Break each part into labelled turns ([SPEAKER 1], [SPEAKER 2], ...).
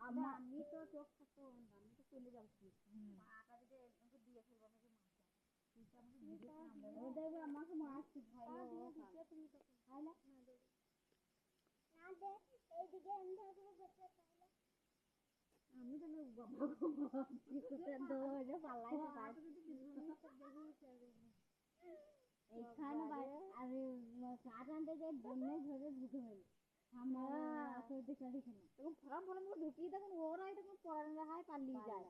[SPEAKER 1] আমি তো চোখ থাকতো আমি তো চলে যাচ্ছি মাটা যদি একটু দিয়ে ফেলবো আমি দেখবে আমাকে মারছি ভাই তুমি তো খাইলা না দে এইদিকে আমি তো দৌড়ে পালাইতে এইখানে আর কাঠ আনতে যাই বন্যায় ধরে ঢুকে ফেলি তখন ফার্ম ফলে ঢুকিয়ে তখন ওরাই তখন পড়ানো হয় পালিয়ে যায়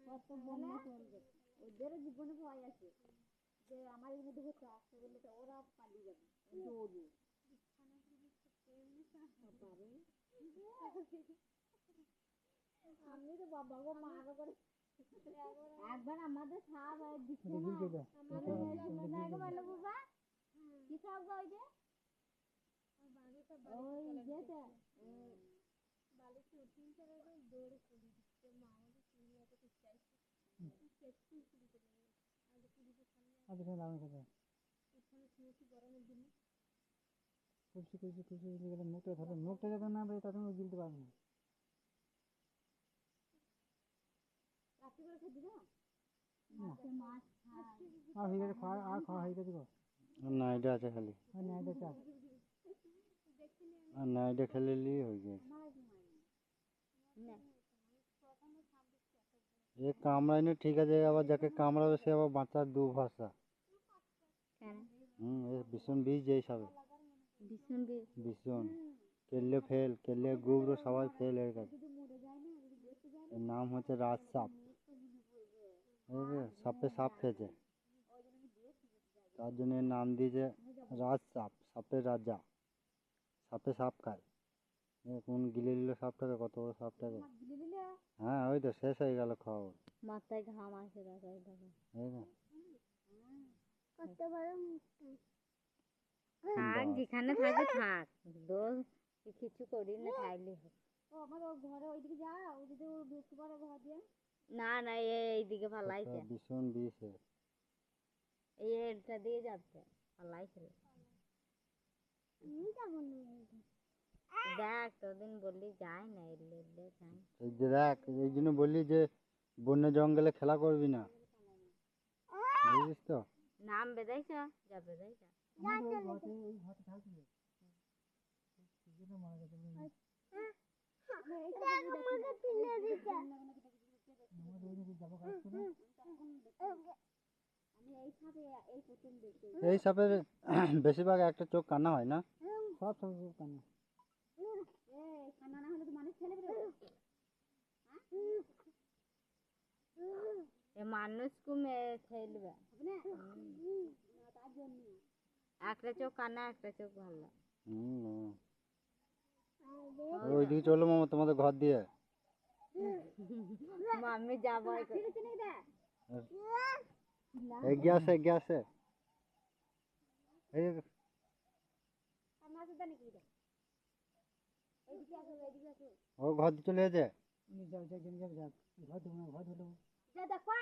[SPEAKER 1] কত বন্যা চলবে ওদেরও জীবনে ভয় আছে যে আমার এখানে ঢুকে আসতে বললে তো ওরা পালিয়ে যাবে দৌড়বে আমি তো বাবা গো মারো করে একবার আমাদের সাপ দিচ্ছে না বাবা কি সাপ গো ওই যে ওই যেটা বালিতে উঠিন চলে গেল দৌড়ে চলে দিচ্ছে মা আমাদের চুরি এত কিছু চাইছে সেফটি চুরি করে আর পুলিশের সামনে আগে লাগানো কথা এখানে শুনেছি গরমের দিনে খুশি গেলে মুখটা যখন না পাই তখন গিলতে পারবো না রাত্রিবেলা খেয়ে দিবা মাছ আর হয়ে গেছে খাওয়া আর খাওয়া হয়ে গেছে
[SPEAKER 2] না এটা আছে খালি
[SPEAKER 1] না এটা চাপ
[SPEAKER 2] আর না এটা খেলে হয়ে যায় এ কামড়াইনি ঠিক আছে আবার যাকে কামড়াবে সে আবার বাঁচার দুভাষা এ ভীষণ বিষ এই সবে ভীষণ কেললে ফেল কেললে গুবরো সবাই ফেল এর কাছে এর নাম হচ্ছে রাজসাপ সাপে সাপ খেয়েছে তার জন্য এর নাম দিয়েছে রাজসাপ সাপের রাজা সাপে সাপ খায় কোন গিলে নিল সাপটাকে কত বড় সাপটাকে হ্যাঁ ওই তো শেষ হয়ে গেল খাওয়া
[SPEAKER 1] মাথায় ঘাম আসে
[SPEAKER 2] তাই না
[SPEAKER 1] কত বড় থাক যেখানে থাকে থাক কিছু করি না খাইলে ও আমার ঘরে ওইদিকে যা ওইদিকে ঢুকতে পারে ঘর দিয়ে না না এইদিকে ফালাইছে
[SPEAKER 2] ভীষণ বিষ
[SPEAKER 1] এইটা দিয়ে যাচ্ছে ফালাইছে দেখ তোদিন বললি যায় না এলে যাই
[SPEAKER 2] এই যে দেখ এই জন্য বললি যে বন্য জঙ্গলে খেলা করবি না বুঝিস তো
[SPEAKER 1] নাম বেদাইছ যা বেদাইছ
[SPEAKER 2] এই সাপের বেশিরভাগ একটা চোখ কান্না হয় না
[SPEAKER 1] সব চোখ কান্না কান্না না হলে তো মানুষ ছেলে মানুষ কুমে খেলবে তার জন্য একটা চোখ কান্না একটা চোখ ভালো
[SPEAKER 2] ওইদিকে চলো মামা তোমাদের ঘর দিয়ে
[SPEAKER 1] মাম্মি যাবো
[SPEAKER 2] এগিয়ে আসে ও ঘর দিয়ে চলে যেতে
[SPEAKER 1] দেখো